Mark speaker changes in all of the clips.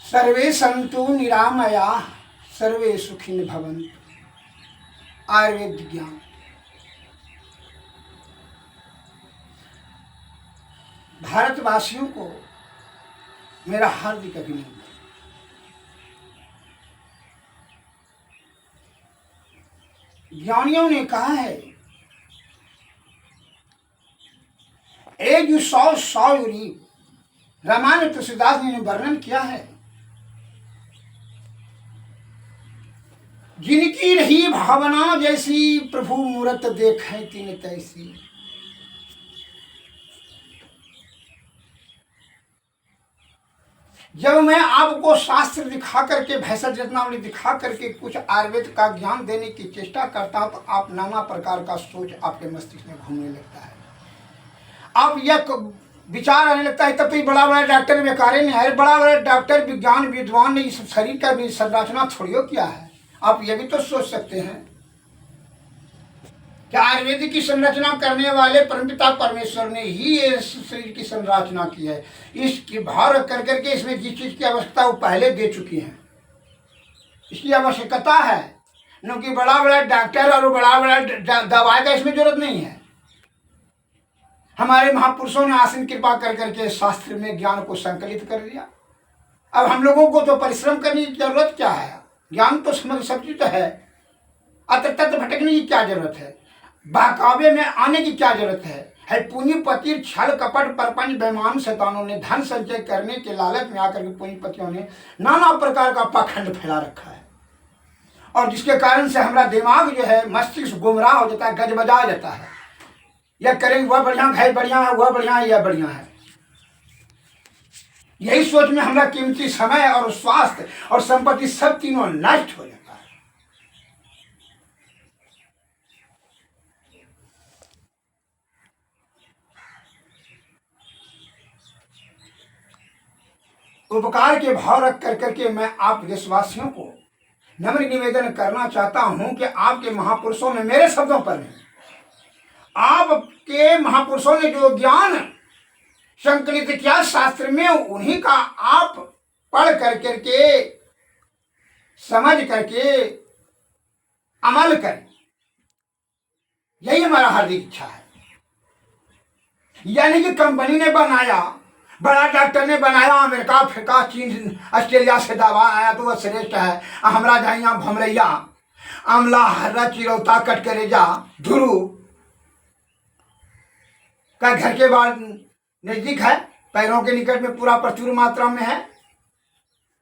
Speaker 1: सर्वे सन्तु निरामयाः सर्वे सुखिनो भवन्तु। आयुर्वेद ज्ञान। भारतवासियों को मेरा हार्दिक अभिनंदन। ज्ञानियों ने कहा है एक जो सौ यूरी रामायण तुलसीदास ने वर्णन किया है। जिनकी रही भावना जैसी प्रभु मूरत देखे तीन तैसी। जब मैं आपको शास्त्र दिखा करके भैंसठ रत्नावली दिखा करके कुछ आयुर्वेद का ज्ञान देने की चेष्टा करता हूं तो आप नाना प्रकार का सोच आपके मस्तिष्क में घूमने लगता है। आप यह विचार आने लगता है तब तो बड़ा बड़ा डॉक्टर बेकारे नहीं है। बड़ा बड़ा डॉक्टर विज्ञान विद्वान ने इस शरीर का भी संरचना थोड़ियो किया है। आप ये भी तो सोच सकते हैं कि आयुर्वेद की संरचना करने वाले परमपिता परमेश्वर ने ही इस शरीर की संरचना की है। इसकी भार कर करके इसमें जिस चीज की आवश्यकता वो पहले दे चुकी है। इसकी आवश्यकता है न कि बड़ा बड़ा डॉक्टर और बड़ा बड़ा दवाई का इसमें जरूरत नहीं है। हमारे महापुरुषों ने आसन कृपा कर करके शास्त्र में ज्ञान को संकलित कर दिया। अब हम लोगों को तो परिश्रम करने की जरूरत क्या है? ज्ञान तो समझ सब चीज है। अत्र तत्र भटकने की क्या जरूरत है? बहकावे में आने की क्या जरूरत है? पूंजीपति छल कपट परपंच बेईमान शैतानों ने धन संचय करने के लालच में आकर के पूंजीपतियों ने नाना प्रकार का पाखंड फैला रखा है। और जिसके कारण से हमारा दिमाग जो है मस्तिष्क गुमराह हो जाता है, गजबजा जाता है। यह करेंगे वह बढ़िया है, बढ़िया है, वह बढ़िया है, यह बढ़िया है। यही सोच में हमारा कीमती समय और स्वास्थ्य और संपत्ति सब तीनों नष्ट हो जाता है। उपकार के भाव रख कर करके मैं आप देशवासियों को नम्र निवेदन करना चाहता हूं कि आपके महापुरुषों ने, मेरे शब्दों पर नहीं, आपके महापुरुषों ने जो ज्ञान संकलित किया शास्त्र में उन्हीं का आप पढ़ कर करके समझ करके अमल करें। यही हमारा हार्दिक इच्छा है। यानी कि कंपनी ने बनाया, बड़ा डॉक्टर ने बनाया, अमेरिका अफ्रीका चीन ऑस्ट्रेलिया से दवा आया तो वह श्रेष्ठ है। हमरा जाइया भमरैया अमला हर्रा चिरौता कट करेजा धुरु का घर के बाद नजदीक है, पैरों के निकट में पूरा प्रचुर मात्रा में है।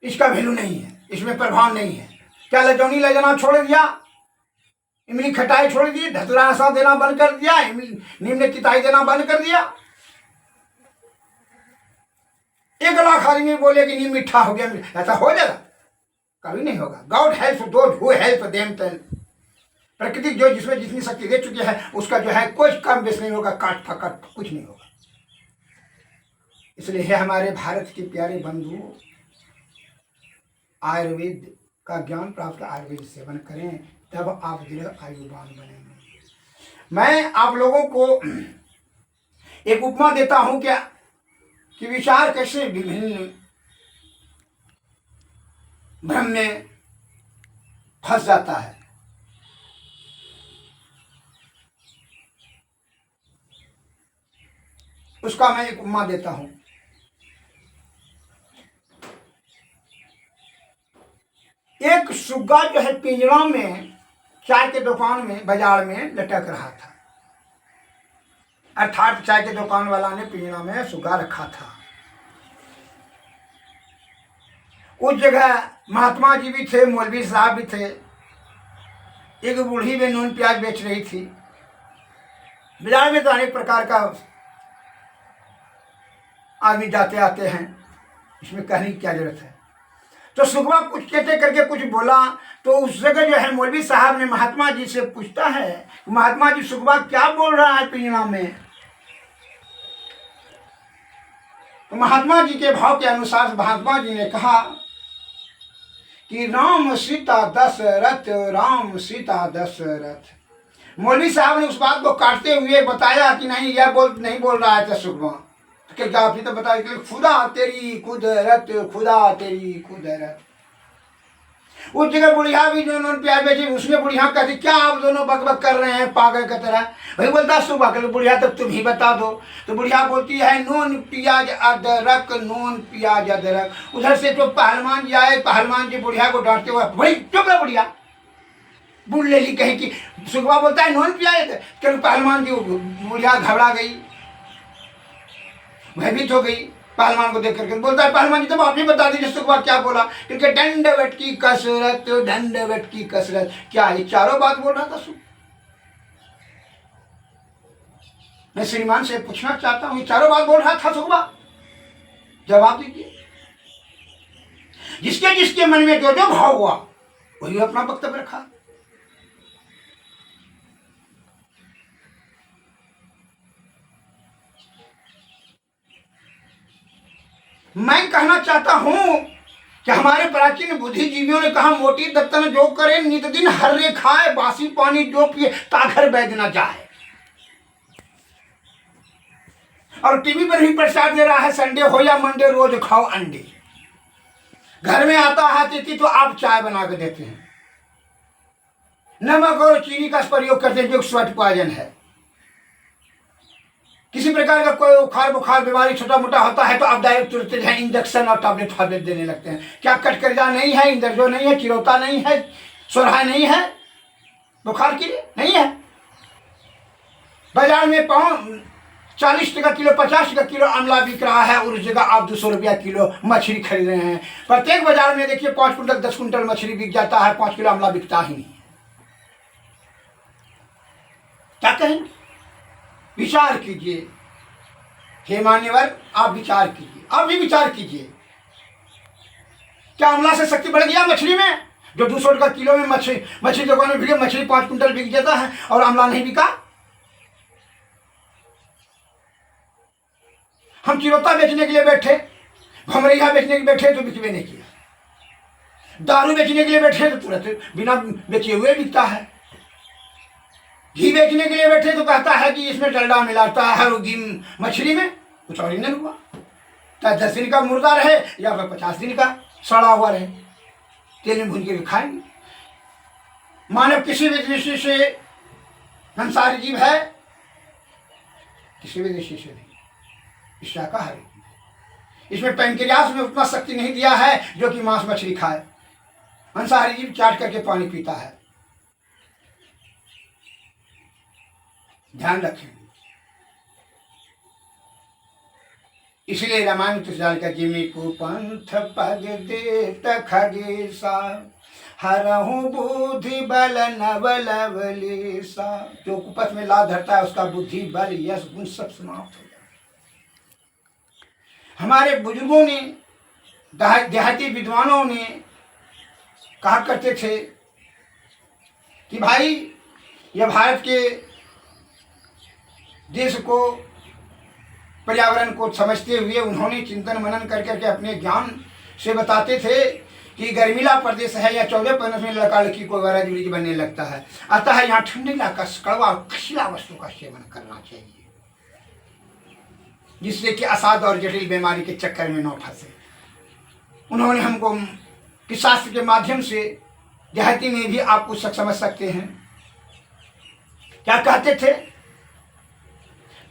Speaker 1: इसका वैल्यू नहीं है, इसमें प्रभाव नहीं है। क्या लजौनी ले जाना छोड़ दिया, इमली खटाई छोड़ दी, धतुरा रसा देना बंद कर दिया, निम्न चिताई देना बंद कर दिया। 1 लाख आदमी बोले कि नहीं मीठा हो गया, ऐसा हो जाएगा? कभी नहीं होगा। God help those who help them. प्रकृति जो जिसमें जितनी शक्ति दे चुकी है उसका जो है कुछ कम बेस नहीं होगा, काट फकट कुछ नहीं होगा। इसलिए है हमारे भारत के प्यारे बंधुओं, आयुर्वेद का ज्ञान प्राप्त, आयुर्वेद सेवन करें, तब आप दीर्घ आयुवान बनेंगे। मैं आप लोगों को एक उपमा देता हूं क्या कि विचार कैसे विभिन्न भ्रम में फंस जाता है। उसका मैं एक उपमा देता हूं। एक सुग्गा जो है पिंजरा में चाय के दुकान में बाजार में लटक रहा था। अर्थात चाय के दुकान वाला ने पिंजरा में सुग्गा रखा था। उस जगह महात्मा जी भी थे, मौलवी साहब भी थे। एक बूढ़ी में नून प्याज बेच रही थी। बाजार में तो अनेक प्रकार का आदमी जाते आते हैं, इसमें कहने की क्या जरूरत है। तो सुगवा कुछ कहते करके कुछ बोला तो उस जगह जो है मौलवी साहब ने महात्मा जी से पूछता है, महात्मा जी सुगवा क्या बोल रहा है पिंजरा में? तो महात्मा जी के भाव के अनुसार महात्मा जी ने कहा कि राम सीता दशरथ, राम सीता दशरथ। मौलवी साहब ने उस बात को काटते हुए बताया कि नहीं, यह नहीं बोल रहा है सुगवा, तो क्या आपने तो बताया कि खुदा तेरी कुदरत, खुदा तेरी कुदरत। उस जगह बुढ़िया भी जो नून प्याज बेची, उसमें बुढ़िया कहती क्या आप दोनों बकबक कर रहे हैं पागल की तरह। भाई बोलता सुबह के बुढ़िया तब तुम ही बता दो। तो बुढ़िया बोलती है नून प्याज अदरक, नून प्याज अदरक। उधर से तो पहलवान जी आए, पहलवान जी बुढ़िया को डांटते हुए भाई चुप रहो बुढ़िया, बुढ़ ले ली कहीं की। सुखबा बोलता है नून प्याज, चलो पहलवान जी बुढ़िया घबरा गई, भयभीत हो गई पहलवान को देख करके। बोलता है पहलवान जी तुम आप ही बता दीजिए सुखबा क्या बोला, क्योंकि दंडवत की कसरत, दंडवत की कसरत। क्या ये चारों बात बोल रहा था सुख? मैं श्रीमान से पूछना चाहता हूं, ये चारों बात बोल रहा था सुखबा? जवाब दीजिए। जिसके जिसके मन में जो जो भाव हुआ वही अपना वक्तव्य रखा। मैं कहना चाहता हूं कि हमारे प्राचीन बुद्धिजीवियों ने कहा मोटी दत्तन जो करे नित दिन हर्रे खाए, बासी पानी जो पिए ताघर बैद न जाए। और टीवी पर भी प्रचार दे रहा है संडे हो या मंडे रोज खाओ अंडे। घर में आता है अतिथि तो आप चाय बना के देते हैं, नमक और चीनी का प्रयोग करते हैं जो स्वेट पॉइजन है। किसी प्रकार का कोई बुखार बुखार बीमारी छोटा मोटा होता है तो आप डायरेक्ट तुरंत है इंजेक्शन और टैबलेट देने लगते हैं। क्या कटकरिया नहीं है, इंदरजो नहीं है, चिरौता नहीं है, सोरहा नहीं है बुखार के लिए? नहीं है। बाजार में पाँव 40 टका किलो, 50 टका किलो आंवला बिक रहा है और उस जगह आप 200 रुपया किलो मछली खरीद रहे हैं। प्रत्येक बाजार में देखिए 5 कुंटल 10 कुंटल मछली बिक जाता है, 5 किलो आंवला बिकता ही नहीं। क्या कहें? विचार कीजिए हे मान्यवर, आप विचार कीजिए, आप भी विचार कीजिए। क्या आंवला से शक्ति बढ़ गया मछली में? जो 200 रुपया किलो में मछली दुकान में बिके, मछली 5 कुंटल बिक जाता है और आंवला नहीं बिका। हम चिरौता बेचने के लिए बैठे, भमरैया बेचने के लिए बैठे तो बिकवे नहीं किया। दारू बेचने के लिए बैठे तो तुरंत बिना बेचे हुए बिकता है। घी बेचने के लिए बैठे तो कहता है कि इसमें डलडा मिलाता है और घी मछली में कुछ ओरिजिनल हुआ। चाहे 10 दिन का मुर्दा रहे या फिर 50 दिन का सड़ा हुआ रहे, तेल में भून के खाएंगे। मानव किसी भी दृष्टि से संसारी जीव है, किसी भी दृष्टि से नहीं, शाकाहारी। इसमें पैंक्रियास में उतना शक्ति नहीं दिया है जो कि मांस मछली खाए। अंसारी जीव चाट करके पानी पीता है। ध्यान रखें। इसलिए रामायण तुझाल का जिमी को पंथ पग देत खगेसा, हरहु बुद्धि बल नवलवलेसा। जो कुपथ में लाद धरता है उसका बुद्धि बल यश गुण सब समाप्त हो जाए। हमारे बुजुर्गों ने, देहाती विद्वानों ने कहा करते थे कि भाई यह भारत के देश को, पर्यावरण को समझते हुए उन्होंने चिंतन मनन कर करके अपने ज्ञान से बताते थे कि गर्मीला प्रदेश है या 14 पैनस में लड़का लड़की को वगैरह जुड़ी बनने लगता है। अतः यहाँ ठंडे इलाका कड़वा खिला वस्तु का सेवन करना चाहिए, जिससे कि असाध और जटिल बीमारी के चक्कर में न फंसे। उन्होंने हमको कि शास्त्र के माध्यम से देहाती में भी आप कुछ समझ सकते हैं। क्या कहते थे?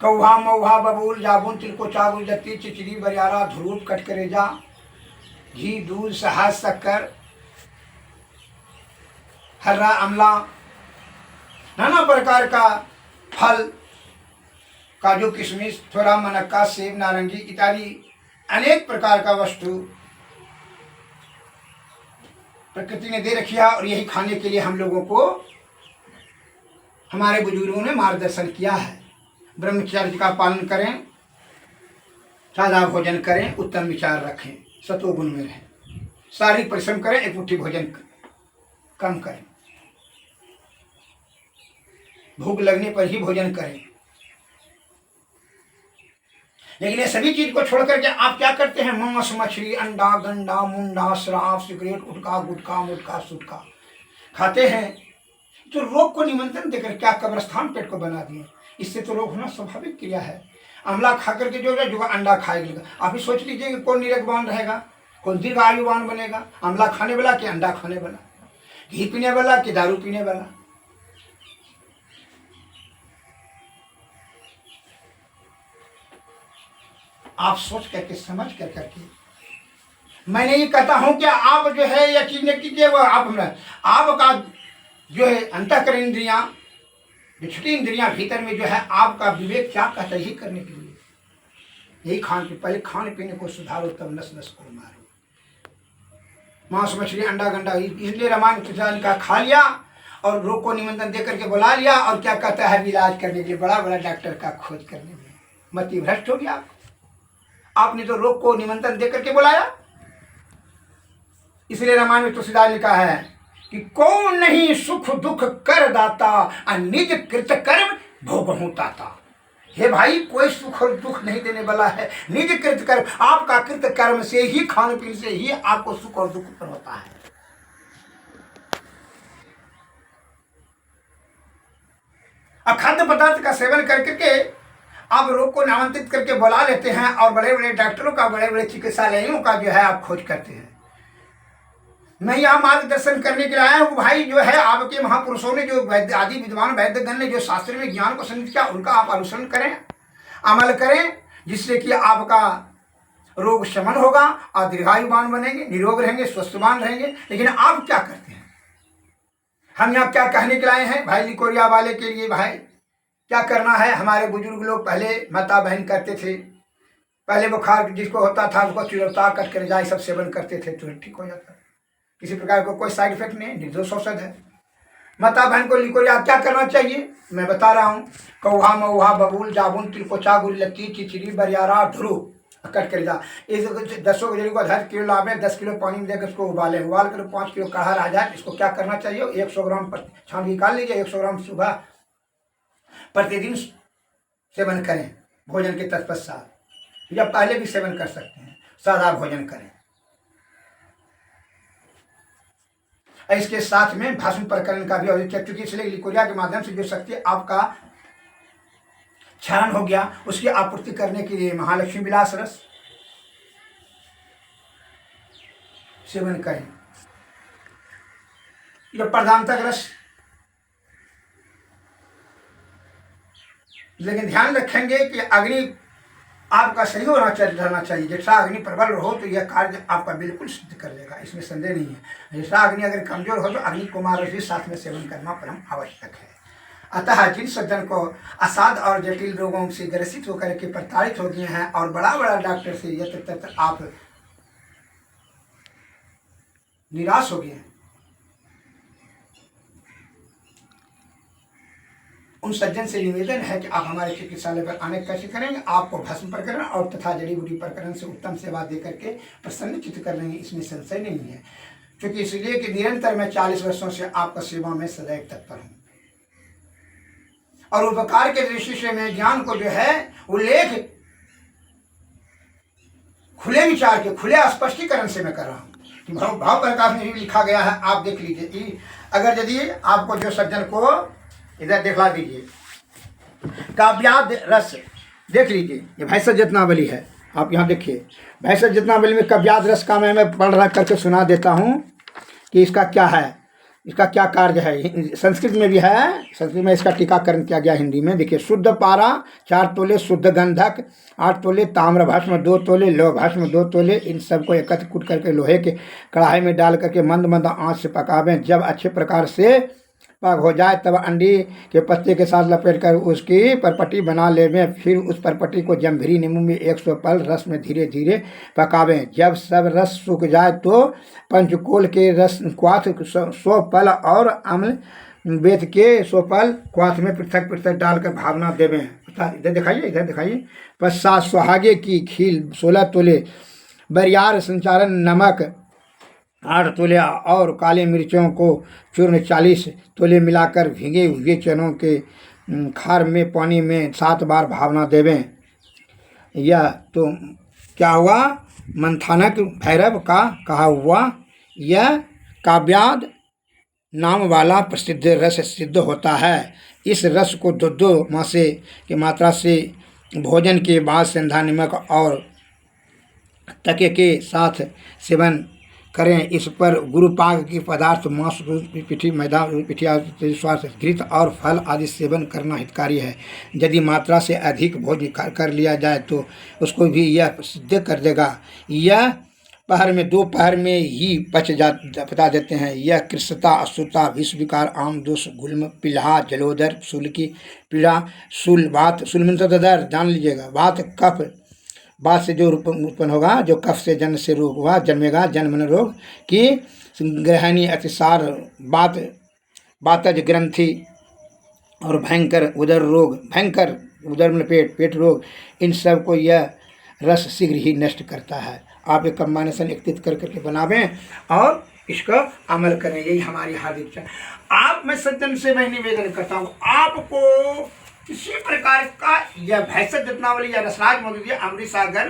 Speaker 1: कौहा मौहा बबूल जाबुन तिलको चागुल जत्ती चिचरी बरियारा ध्रुव कटकरेजा, घी दूध शहद शक्कर हर्रा अमला, नाना प्रकार का फल, काजू किशमिश थोड़ा मनक्का सेब नारंगी इत्यादि अनेक प्रकार का वस्तु प्रकृति ने दे रखी है और यही खाने के लिए हम लोगों को हमारे बुजुर्गों ने मार्गदर्शन किया है। ब्रह्मचर्य का पालन करें, सादा भोजन करें, उत्तम विचार रखें, सतोगुण में रहें, शारीरिक परिश्रम करें, एक मुट्ठी भोजन कम करें, भूख लगने पर ही भोजन करें। लेकिन ये सभी चीज को छोड़ करके आप क्या करते हैं? मांस मछली अंडा गंडा मुंडा शराब सिगरेट गुटखा गुटखा मुटखा सुटखा खाते हैं। तो रोग को निमंत्रण देकर क्या कब्रस्थान पेट को बना दिए। इससे तो रोग होना स्वाभाविक क्रिया है। अमला खा करके जो है जो अंडा खाएगा। आप ही सोच लीजिए कि कौन निरगवान रहेगा, कौन दीर्घ आयुवान बनेगा, अमला खाने वाला कि अंडा खाने वाला, घी पीने वाला कि दारू पीने वाला। आप सोच करके समझ कर करके, मैं नहीं कहता हूं कि आप जो है यकीन न कीजिए वो आपका जो है अंतःकरण इंद्रियां, जो छठी इंद्रियां भीतर में जो है आपका विवेक क्या कहता है यही करने के लिए, यही पहले खाने पीने को सुधारो तब नस नस को मारो। मांस मछली अंडा गंडा, इसलिए रामायण तुलसीदास का खा लिया और रोग को निमंत्रण दे करके बुला लिया, और क्या कहता है इलाज करने के लिए बड़ा बड़ा डॉक्टर का खोज करने में मति भ्रष्ट हो गया। आपने तो रोग को निमंत्रण दे करके बुलाया। इसलिए रामायण में तुलसीदास ने कहा है कि कौन नहीं सुख दुख कर दाता, निज कृत कर्म भोगहु ताता। हे भाई, कोई सुख और दुख नहीं देने वाला है, निज कृत कर्म, आपका कृत कर्म से ही, खान पीन से ही आपको सुख और दुख उत्पन्न होता है। अब खाद्य पदार्थ का सेवन करके आप रोग को नामांकित करके बुला लेते हैं और बड़े बड़े डॉक्टरों का, बड़े बड़े चिकित्सालयों का जो है आप खोज करते हैं। मैं यहाँ मार्गदर्शन करने के लिए आया हूँ भाई, जो है आपके महापुरुषों ने, जो वैद्य आदि विद्वान वैद्यगण ने जो शास्त्र में ज्ञान को संचित किया, उनका आप अनुसरण करें, अमल करें, जिससे कि आपका रोग शमन होगा और दीर्घायुवान बनेंगे, निरोग रहेंगे, स्वस्थवान रहेंगे। लेकिन आप क्या करते हैं? हम यहाँ क्या कहने के आए हैं भाई लिकोरिया वाले के लिए? भाई क्या करना है? हमारे बुजुर्ग लोग पहले माता बहन करते थे, पहले बुखार जिसको होता था उसको चिरौता कट कर जाए सब सेवन करते थे तो ठीक हो जाता, किसी प्रकार को कोई साइड इफेक्ट नहीं, निर्दोष औषध है। माता बहन को लिकोरिया क्या करना चाहिए मैं बता रहा हूँ। कौहा मऊहा बबूल जाबुन तिलकोचा गुल्लती चिचिरी बरियारा धुरु कट कर जा, इस 10 गजरी को 10 किलो लावे, 10 किलो पानी में देकर उसको उबाले, उबाल कर 5 किलो काढ़ा रह जाए। इसको क्या करना चाहिए? 100 ग्राम छान निकाल लीजिए, 100 ग्राम सुबह प्रतिदिन सेवन करें भोजन के तत्पश्चात, या पहले भी सेवन कर सकते हैं, सादा भोजन करें। इसके साथ में भस्म प्रकरण का भी आवश्यक, क्योंकि इसलिए लिकोरिया के माध्यम से जो शक्ति आपका क्षरण हो गया उसकी आपूर्ति करने के लिए महालक्ष्मी विलास रस सेवन करें, या प्रधानतक रस। लेकिन ध्यान रखेंगे कि अग्नि आपका सही रहना चाहिए। जैसा अग्नि प्रबल हो तो यह कार्य आपका बिल्कुल सिद्ध कर लेगा, इसमें संदेह नहीं है। जैसा अग्नि अगर कमजोर हो तो अग्नि कुमार भी साथ में सेवन करना परम आवश्यक है। अतः जिन सज्जन को असाध और जटिल रोगों से ग्रसित होकर के प्रताड़ित हो गए हैं और बड़ा बड़ा डॉक्टर से यत्र तत्र आप निराश हो गए हैं, उन सज्जन से निवेदन है कि आप हमारे चिकित्सालय पर आने कैसे करेंगे, आपको भस्म प्रकरण और तथा जड़ी बूटी प्रकरण से उत्तम सेवा दे करके प्रसन्नचित्त कर लेंगे, इसमें संशय नहीं है। क्योंकि इसलिए कि निरंतर मैं 40 वर्षों से आपका सेवा में सदैव तत्पर हूँ, और उपकार के दृष्टि से मैं ज्ञान को जो है उल्लेख खुले विचार के खुले स्पष्टीकरण से मैं कर रहा हूँ। कि भाव प्रकाश में भी लिखा गया है, आप देख लीजिए। अगर यदि आपको जो सज्जन को इधर दिखला दीजिए, काव्याद रस देख लीजिए, ये भैंसत जितनावली है, आप यहाँ देखिए। भैंसत जितनावली में काव्याद रस का मैं पढ़ रहा करके सुना देता हूँ कि इसका क्या है, इसका क्या कार्य है। संस्कृत में भी है, संस्कृत में इसका टीकाकरण किया गया हिंदी में। देखिए, शुद्ध पारा 4 तोले, शुद्ध गंधक 8 तोले, ताम्र भस्म 2 तोले, लौह भस्म 2 तोले, इन सबको एकत्र कूट करके लोहे के कढ़ाई में डाल करके मंद मंद आंच से पकावें। जब अच्छे प्रकार से पक हो जाए तब अंडी के पत्ते के साथ लपेट कर उसकी परपट्टी बना लेवें। फिर उस परपट्टी को जम्भीरी नींबू में 100 पल रस में धीरे धीरे पकावें। जब सब रस सूख जाए तो पंचकोल के रस क्वाथ 100 पल और अम्ल बेत के 100 पल क्वाथ में पृथक पृथक डालकर भावना देवें। इधर दिखाइए, इधर दिखाइए। पश्चात सुहागे की खील 16 तोले, बरियार संचारण नमक 8 तोले और काली मिर्चों को चूर्ण 40 तोले मिलाकर भीगे हुए चनों के खार में पानी में 7 बार भावना देवें। यह तो क्या हुआ, मंथानक भैरव का कहा हुआ यह काव्याद नाम वाला प्रसिद्ध रस सिद्ध होता है। इस रस को 2 मासे की मात्रा से भोजन के बाद सेंधा नमक और तके के साथ सेवन करें। इस पर गुरुपाक की पदार्थ मांस दूध पिठी मैदा पिठिया स्वास्थ्य घृत और फल आदि सेवन करना हितकारी है। यदि मात्रा से अधिक भोजन कर लिया जाए तो उसको भी यह सिद्ध कर देगा। यह पहर में दोपहर में ही बता देते हैं। यह कृष्णता अशुद्धता विष विकार आम दोष गुल्म पिल्हा जलोदर शूल की पीड़ा शूल बात शूल दर जान लीजिएगा। बात कफ बात से जो उत्पन्न होगा, जो कफ से जन्म से रोग हुआ जन्मेगा, जन्म रोग की ग्रहणी अतिसार बात बातज ग्रंथि और भयंकर उदर रोग, भयंकर उदर में पेट रोग, इन सब को यह रस शीघ्र ही नष्ट करता है। आप एक कम्बाइनेशन एकत्रित कर करके बनावें और इसका अमल करें, यही हमारी हार्दिक इच्छा। आप मैं सज्जन से मैं निवेदन करता हूँ, आपको किसी प्रकार का यह भैंसत जतनावली या रसराज मधुरी अमृत सागर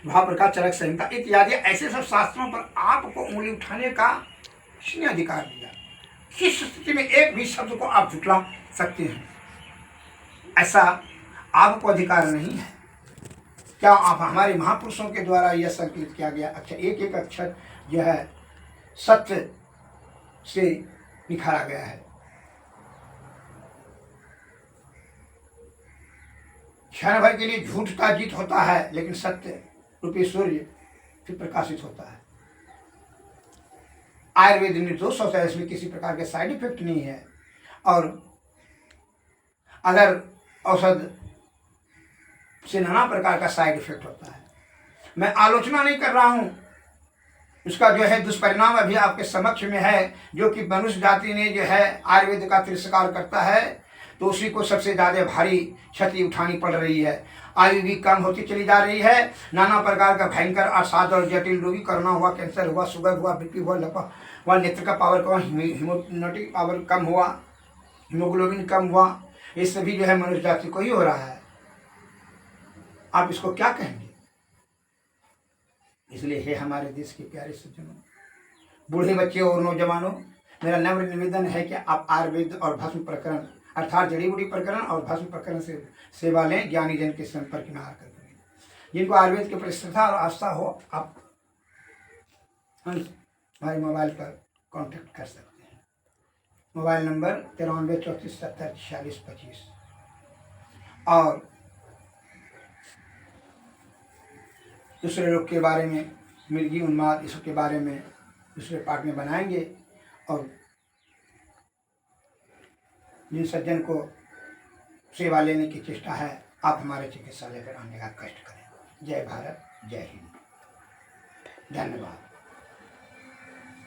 Speaker 1: भाव प्रकाश चरक संहिता इत्यादि ऐसे सब शास्त्रों पर आपको उंगली उठाने का किसने अधिकार दिया? किस स्थिति में एक भी शब्द को आप झुटला सकते हैं? ऐसा आपको अधिकार नहीं है। क्या आप हमारे महापुरुषों के द्वारा यह संकलित किया गया अक्षर, एक एक अक्षर जो है सत्य से निखारा गया है। क्षण भर के लिए झूठ का जीत होता है, लेकिन सत्य रूपी सूर्य फिर प्रकाशित होता है। आयुर्वेद निर्दोष होता है, इसमें किसी प्रकार के साइड इफेक्ट नहीं है। और अगर औषध से नाना प्रकार का साइड इफेक्ट होता है, मैं आलोचना नहीं कर रहा हूं, उसका जो है दुष्परिणाम अभी आपके समक्ष में है। जो कि मनुष्य जाति ने जो है आयुर्वेद का तिरस्कार करता है, तो उसी को सबसे ज़्यादा भारी क्षति उठानी पड़ रही है। आयु भी कम होती चली जा रही है। नाना प्रकार का भयंकर असाध और जटिल रोगी, कोरोना हुआ, कैंसर हुआ, शुगर हुआ, बीपी हुआ, लपा हुआ, नेत्र का पावर कम, हीमोग्लोबिन पावर कम हुआ, हीमोग्लोबिन कम हुआ, ये सभी जो है मनुष्य जाति को ही हो रहा है। आप इसको क्या कहेंगे? इसलिए हे हमारे देश के प्यारे सज्जनों, बूढ़े बच्चे और नौजवानों, मेरा नम्र निवेदन है कि आप आयुर्वेद और भस्म प्रकरण अर्थात जड़ी बूटी प्रकरण और भस्म प्रकरण से सेवा लें। ज्ञानी जन के संपर्क में आकर करें। जिनको आयुर्वेद के प्रति श्रद्धा और आस्था हो, आप हमारे मोबाइल पर कांटेक्ट कर सकते हैं। Mobile number 93 34 70 46 25। और दूसरे लोग के बारे में, मिर्गी उन्माद इसके बारे में दूसरे पार्ट में बनाएंगे। और जिन सज्जन को सेवा लेने की चेष्टा है, आप हमारे चिकित्सालय पर आने का कष्ट करें। जय भारत, जय हिंद, धन्यवाद।